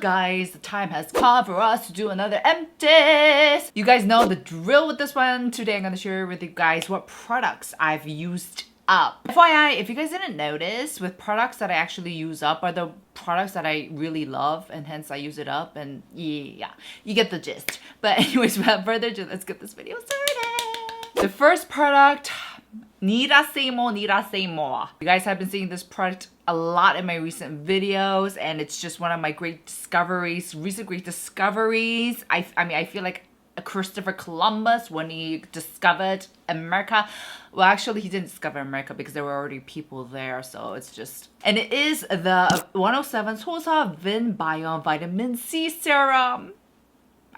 guys, the time has come for us to do another empties. You guys know the drill with this one. Today I'm going to share with you guys what products I've used up. FYI, if you guys didn't notice, with products that I actually use up are the products that I really love, and hence I use it up, and yeah, you get the gist. But anyways, without further ado, let's get this video started. The first product, Nirasemo. You guys have been seeing this product a lot in my recent videos, and it's just one of my great discoveries, recent great discoveries. I mean, I feel like Christopher Columbus when he discovered America. Well, actually, he didn't discover America because there were already people there, so it's just... And it is the 107 Soseo Vinbiome Vitamin C Serum.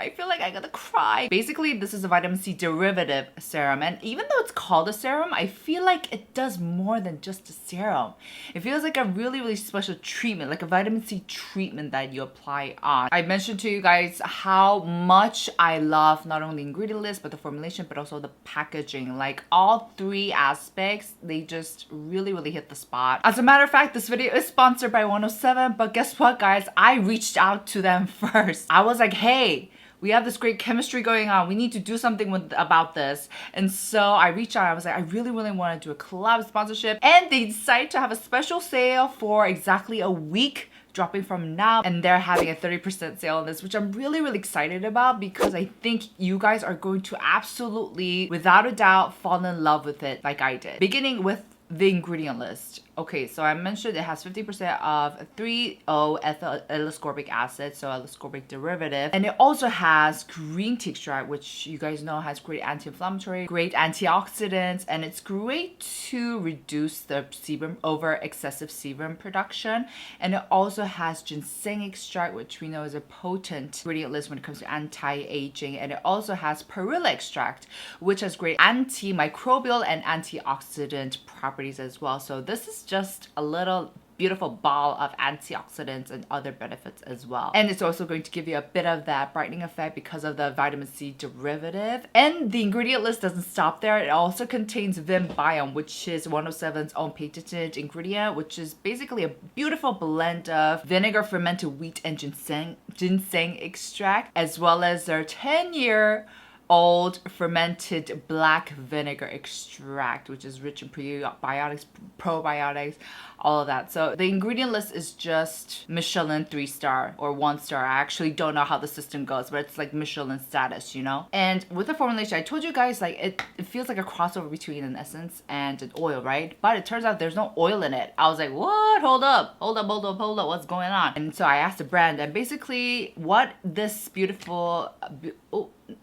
I feel like I'm gonna cry. Basically, this is a vitamin C derivative serum, and even though it's called a serum, I feel like it does more than just a serum. It feels like a really special treatment, like a vitamin C treatment that you apply on. I mentioned to you guys how much I love not only the ingredient list, but the formulation, but also the packaging. Like all three aspects, they just really hit the spot. As a matter of fact, this video is sponsored by 107, but guess what, guys? I reached out to them first. I was like, hey, we have this great chemistry going on. We need to do something about this. And so I reached out. I was like, I really want to do a collab sponsorship. And they decided to have a special sale for exactly a week, dropping from now. And they're having a 30% sale on this, which I'm really excited about, because I think you guys are going to absolutely, without a doubt, fall in love with it like I did. Beginning with the ingredient list. Okay, so I mentioned it has 50% of 3-O-ethyl ascorbic acid, so ascorbic derivative. And it also has green tea extract, which you guys know has great anti-inflammatory, great antioxidants, and it's great to reduce the sebum over excessive sebum production. And it also has ginseng extract, which we know is a potent ingredient list when it comes to anti-aging. And it also has perilla extract, which has great antimicrobial and antioxidant properties as well. So this is just a little beautiful ball of antioxidants and other benefits as well. And it's also going to give you a bit of that brightening effect because of the vitamin C derivative. And the ingredient list doesn't stop there. It also contains Vinbiome, which is 107's own patented ingredient, which is basically a beautiful blend of vinegar, fermented wheat, and ginseng extract, as well as their 10-year-old fermented black vinegar extract, which is rich in prebiotics, probiotics, all of that. So the ingredient list is just Michelin 3-star or 1-star. I actually don't know how the system goes, but it's like Michelin status, you know? And with the formulation, I told you guys, like it feels like a crossover between an essence and an oil, right? But it turns out there's no oil in it. I was like, what? Hold up, what's going on? And so I asked the brand, and basically what this beautiful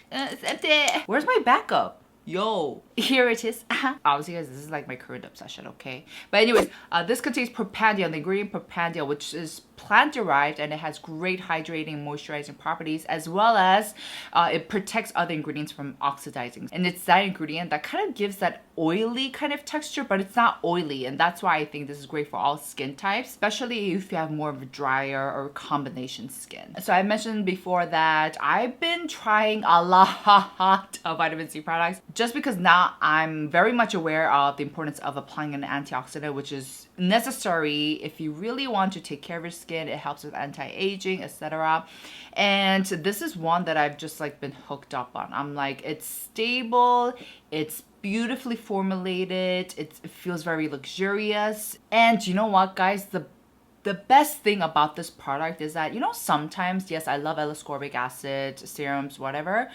it's empty. Where's my backup? Yo, here it is. Obviously, guys, this is like my current obsession, okay? But anyways, this contains propandiol, the ingredient propandiol, which is plant-derived, and it has great hydrating, moisturizing properties, as well as it protects other ingredients from oxidizing. And it's that ingredient that kind of gives that oily kind of texture, but it's not oily, and that's why I think this is great for all skin types, especially if you have more of a drier or combination skin. So I mentioned before that I've been trying a lot of vitamin C products, just because now I'm very much aware of the importance of applying an antioxidant, which is necessary if you really want to take care of your skin. It helps with anti-aging, etc. And this is one that I've just like been hooked up on. I'm like, it's stable, it's beautifully formulated, it feels very luxurious. And you know what, guys, the best thing about this product is that, you know, sometimes, yes, I love L-ascorbic acid serums, whatever,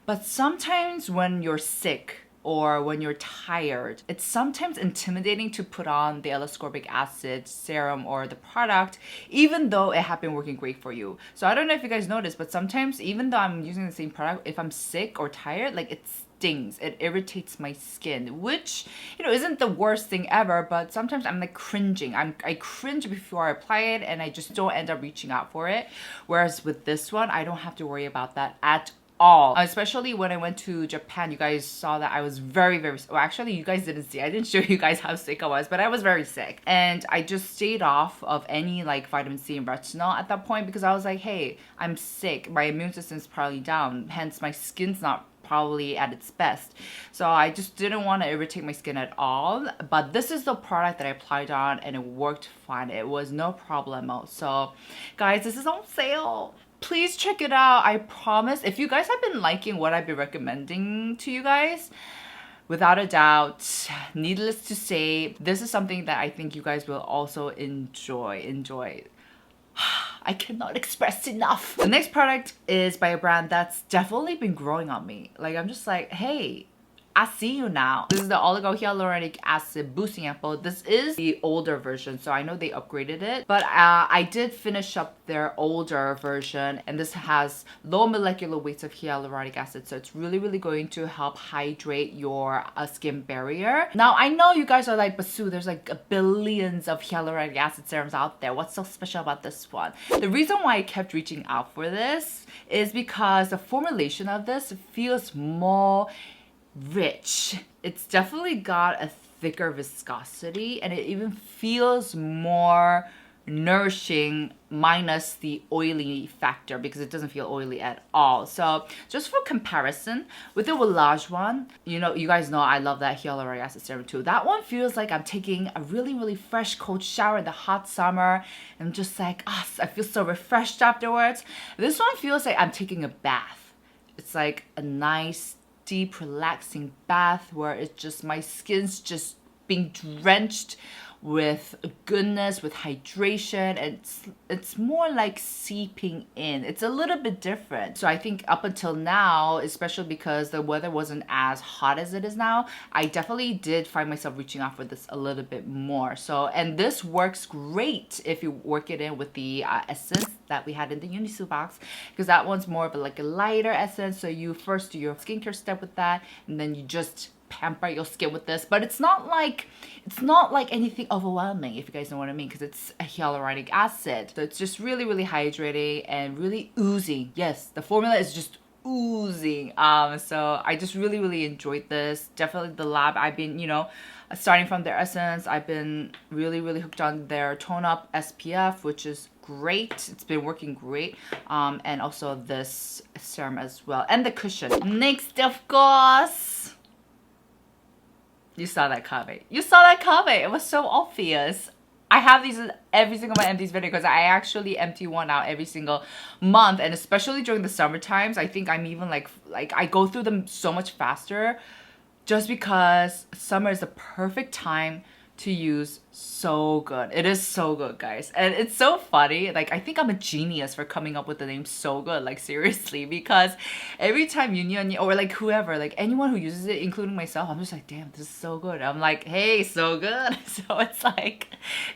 but sometimes when you're sick or when you're tired, it's sometimes intimidating to put on the L-ascorbic acid serum or the product, even though it had been working great for you. So I don't know if you guys noticed, but sometimes even though I'm using the same product, if I'm sick or tired, like it stings, it irritates my skin, which, you know, isn't the worst thing ever, but sometimes I'm like cringing. I cringe before I apply it, and I just don't end up reaching out for it. Whereas with this one, I don't have to worry about that at all. Especially when I went to Japan, you guys saw that I was very well, actually you guys didn't see, I didn't show you guys how sick I was, but I was very sick, and I just stayed off of any like vitamin C and retinol at that point, because I was like, hey, I'm sick, my immune system's probably down, hence my skin's not probably at its best. So I just didn't want to irritate my skin at all. But this is the product that I applied on and it worked fine. It was no problemo. So guys, this is on sale. Please check it out. I promise. If you guys have been liking what I've been recommending to you guys, without a doubt, needless to say, this is something that I think you guys will also enjoy. I cannot express enough. The next product is by a brand that's definitely been growing on me. Like, I'm just like, hey, I see you now. This is the Oligo Hyaluronic Acid Boosting Ampoule. This is the older version, so I know they upgraded it. But I did finish up their older version, and this has low molecular weights of hyaluronic acid, so it's really, really going to help hydrate your skin barrier. Now, I know you guys are like, but Sue, there's like billions of hyaluronic acid serums out there. What's so special about this one? The reason why I kept reaching out for this is because the formulation of this feels more rich. It's definitely got a thicker viscosity and it even feels more nourishing minus the oily factor because it doesn't feel oily at all. So just for comparison, with the Willage one, you know, you guys know I love that hyaluronic acid serum too. That one feels like I'm taking a really, really fresh cold shower in the hot summer. I'm just like, I feel so refreshed afterwards. This one feels like I'm taking a bath. It's like a nice deep relaxing bath where it's just my skin's just being drenched with goodness, with hydration, and it's more like seeping in. It's a little bit different. So I think up until now, especially because the weather wasn't as hot as it is now, I definitely did find myself reaching out for this a little bit more. So, and this works great if you work it in with the essence that we had in the Unisu box, because that one's more of like a lighter essence. So you first do your skincare step with that, and then you just pamper your skin with this. But it's not like anything overwhelming, if you guys know what I mean, because it's a hyaluronic acid. So it's just really, really hydrating and really oozing. Yes, the formula is just oozing. So I just really, really enjoyed this. Definitely the lab, I've been, you know, starting from their essence, I've been really, really hooked on their tone up SPF, which is great. It's been working great. And also this serum as well, and the cushion. Next, of course, you saw that coming. You saw that coming. It was so obvious. I have these in every single one of these videos because I actually empty one out every single month, and especially during the summer times, I think I'm even like I go through them so much faster just because summer is the perfect time to use So Good. It is so good, guys. And it's so funny. Like, I think I'm a genius for coming up with the name So Good. Like, seriously. Because every time Union or like whoever, like anyone who uses it, including myself, I'm just like, damn, this is so good. I'm like, hey, so good. So it's like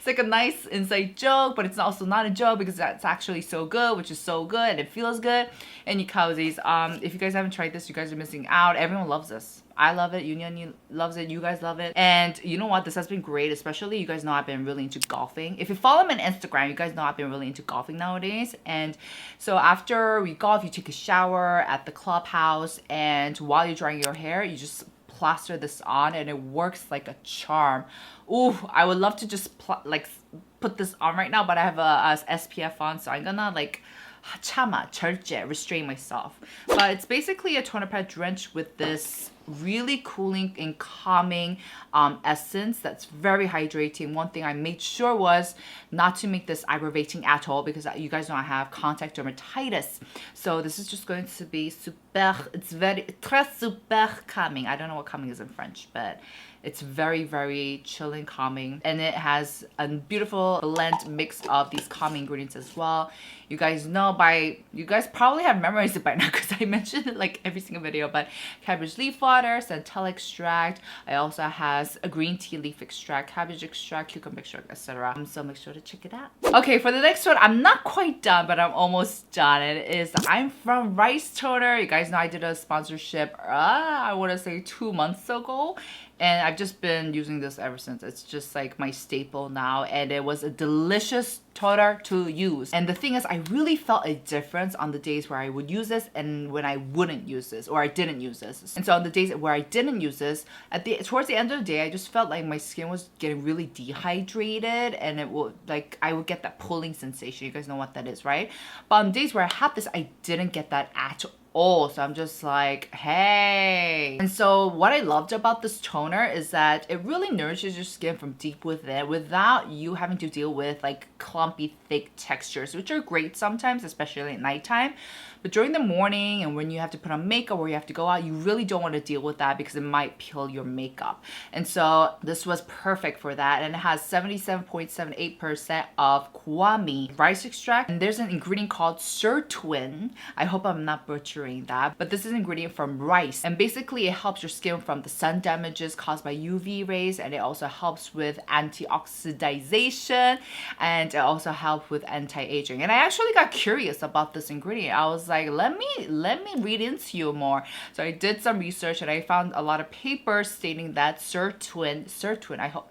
a nice inside joke, but it's also not a joke because that's actually so good, which is so good and it feels good. And you cozies, if you guys haven't tried this, you guys are missing out. Everyone loves this. I love it. Union loves it. You guys love it. And you know what? This has been great, especially you guys know I've been really into golfing. If you follow me on Instagram, you guys know I've been really into golfing nowadays. And so after we golf, you take a shower at the clubhouse, and while you're drying your hair, you just plaster this on and it works like a charm. Ooh, I would love to just put this on right now, but I have a SPF on, so I'm gonna like 참아, 절제, restrain myself. But it's basically a toner pad drenched with this really cooling and calming essence that's very hydrating. One thing I made sure was not to make this aggravating at all because you guys know I have contact dermatitis. So this is just going to be super, it's very, très super calming. I don't know what calming is in French, but it's very, very chilling, calming. And it has a beautiful blend mix of these calming ingredients as well. You guys know you guys probably have memorized it by now because I mentioned it like every single video, but cabbage leaf water, centella extract. I also has a green tea leaf extract, cabbage extract, cucumber extract, etc. So make sure to check it out. Okay, for the next one, I'm not quite done, but I'm almost done. It is the Aimfrom Rice Toner. You guys know I did a sponsorship, I want to say 2 months ago. And I've just been using this ever since. It's just like my staple now. And it was a delicious toner to use. And the thing is, I really felt a difference on the days where I would use this and when I wouldn't use this or I didn't use this. And so on the days where I didn't use this, towards the end of the day, I just felt like my skin was getting really dehydrated and it would I would get that pulling sensation. You guys know what that is, right? But on days where I had this, I didn't get that at all. So I'm just like, hey. And so what I loved about this toner is that it really nourishes your skin from deep within without you having to deal with like clumpy, thick textures, which are great sometimes, especially at nighttime. But during the morning and when you have to put on makeup or you have to go out, you really don't want to deal with that because it might peel your makeup. And so this was perfect for that. And it has 77.78% of kwami rice extract. And there's an ingredient called sirtuin. I hope I'm not butchering that. But this is an ingredient from rice. And basically it helps your skin from the sun damages caused by UV rays. And it also helps with antioxidization. And it also helps with anti-aging. And I actually got curious about this ingredient. I was like, let me read into you more. So I did some research and I found a lot of papers stating that sirtuin, I hope,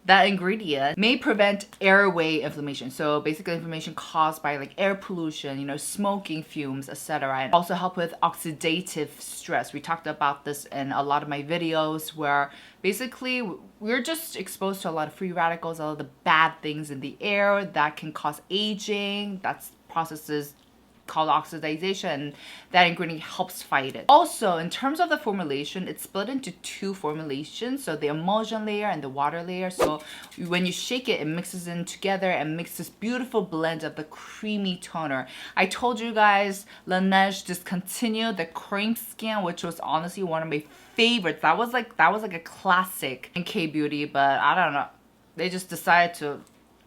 that ingredient may prevent airway inflammation. So basically inflammation caused by like air pollution, you know, smoking fumes, etc. And also help with oxidative stress. We talked about this in a lot of my videos where basically we're just exposed to a lot of free radicals, all of the bad things in the air that can cause aging. That's processes called oxidization. That ingredient helps fight it. Also, in terms of the formulation, it's split into two formulations. So the emulsion layer and the water layer. So when you shake it, it mixes in together and makes this beautiful blend of the creamy toner. I told you guys, Laneige discontinued the cream skin, which was honestly one of my favorites. That was like a classic in K-beauty, but I don't know. They just decided to,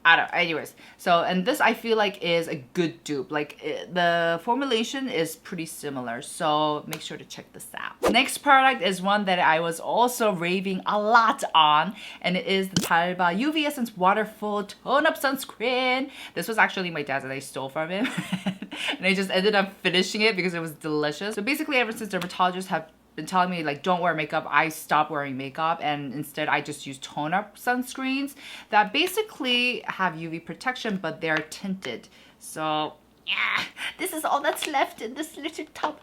I don't know. Anyways, so, and this I feel like is a good dupe. Like the formulation is pretty similar, so make sure to check this out. Next product is one that I was also raving a lot on, and it is the Talba UV Essence Waterfull Tone Up Sunscreen. This was actually my dad's that I stole from him, and I just ended up finishing it because it was delicious. So basically, ever since dermatologists have been telling me like don't wear makeup, I stopped wearing makeup and instead I just use tone up sunscreens that basically have UV protection but they're tinted. So yeah, this is all that's left in this little tub.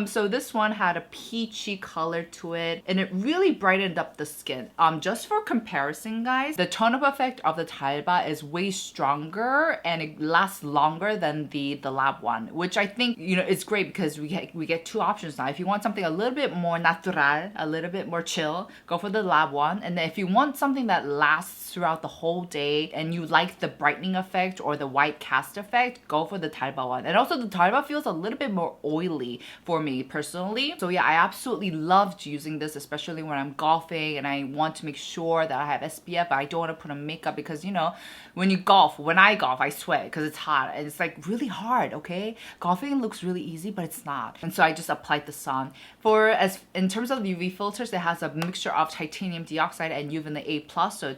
So this one had a peachy color to it and it really brightened up the skin. Just for comparison, guys, the tone up effect of the Talba is way stronger and it lasts longer than the lab one, which I think, you know, it's great because we get two options now. If you want something a little bit more natural, a little bit more chill, go for the lab one. And then if you want something that lasts throughout the whole day and you like the brightening effect or the white cast effect, go for the Talba one. And also the Talba feels a little bit more oily for me personally. So yeah, I absolutely loved using this, especially when I'm golfing and I want to make sure that I have SPF, but I don't want to put on makeup because, you know, when I golf, I sweat because it's hot and it's like really hard, okay? Golfing looks really easy, but it's not. And so I just applied the sun. In terms of the UV filters, it has a mixture of titanium dioxide and UVA A+, so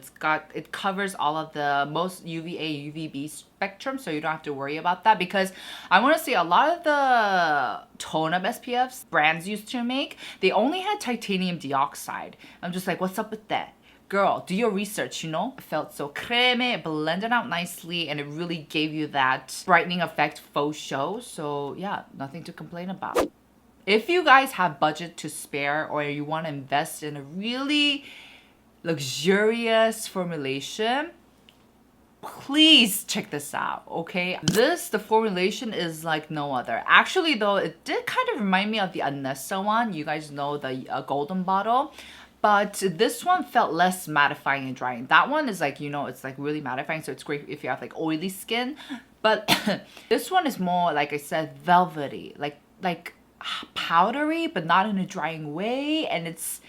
it covers all of the most UVA, UVB spectrum, so you don't have to worry about that because I want to say a lot of the tone-up SPFs brands used to make, they only had titanium dioxide. I'm just like, what's up with that? Girl, do your research, you know? It felt so creme, it blended out nicely, and it really gave you that brightening effect faux show. So yeah, nothing to complain about. If you guys have budget to spare or you want to invest in a really luxurious formulation, please check this out, okay? The formulation is like no other. Actually though, it did kind of remind me of the Anessa one. You guys know the golden bottle. But this one felt less mattifying and drying. That one is like, you know, it's like really mattifying, so it's great if you have like oily skin. But this one is more, like I said, velvety, like powdery, but not in a drying way, and it's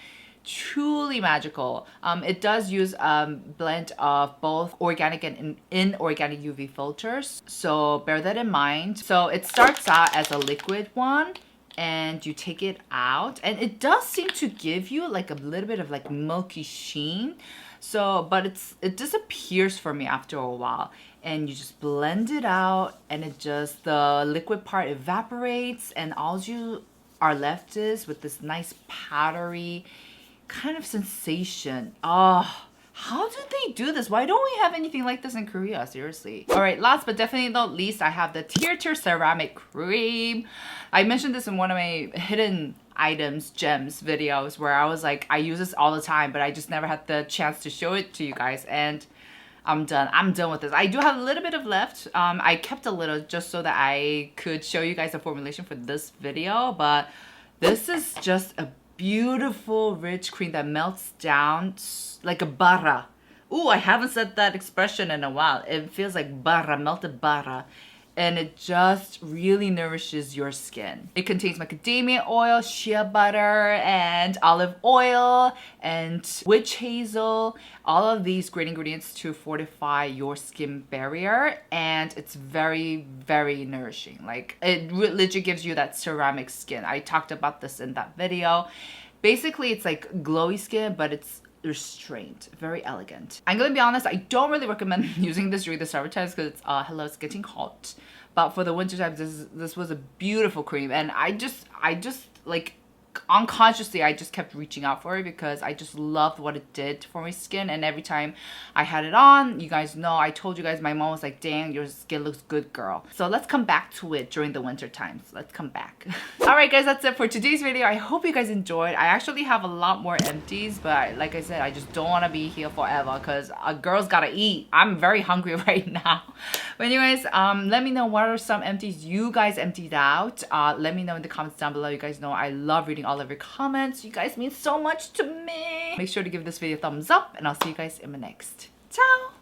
truly magical. It does use a blend of both organic and inorganic UV filters, so bear that in mind. So it starts out as a liquid one, and you take it out and it does seem to give you like a little bit of like milky sheen, so but it disappears for me after a while, and you just blend it out and the liquid part evaporates and all you are left is with this nice powdery kind of sensation. Oh, how did they do this? Why don't we have anything like this in Korea? Seriously. All right, last but definitely not least, I have the Tirtir ceramic cream. I mentioned this in one of my hidden items, gems videos where I was like, I use this all the time, but I just never had the chance to show it to you guys. And I'm done. I'm done with this. I do have a little bit of left. I kept a little just so that I could show you guys the formulation for this video, but this is just a beautiful rich cream that melts down like a barra. Ooh, I haven't said that expression in a while. It feels like barra, melted barra. And it just really nourishes your skin. It contains macadamia oil, shea butter, and olive oil, and witch hazel. All of these great ingredients to fortify your skin barrier. And it's very, very nourishing. Like, it literally gives you that ceramic skin. I talked about this in that video. Basically, it's like glowy skin, but it's restrained, very elegant. I'm gonna be honest, I don't really recommend using this during the summer times because hello, it's getting hot. But for the winter times, this was a beautiful cream, and I just like unconsciously I just kept reaching out for it because I just loved what it did for my skin. And every time I had it on, you guys know, I told you guys, my mom was like, dang, your skin looks good, girl. So let's come back to it during the winter times. Let's come back. All right, guys, that's it for today's video. I hope you guys enjoyed. I actually have a lot more empties, but like I said, I just don't want to be here forever because a girl's gotta eat. I'm very hungry right now. But anyways, let me know what are some empties you guys emptied out. Let me know in the comments down below. You guys know I love reading all of your comments. You guys mean so much to me. Make sure to give this video a thumbs up, and I'll see you guys in my next. Ciao!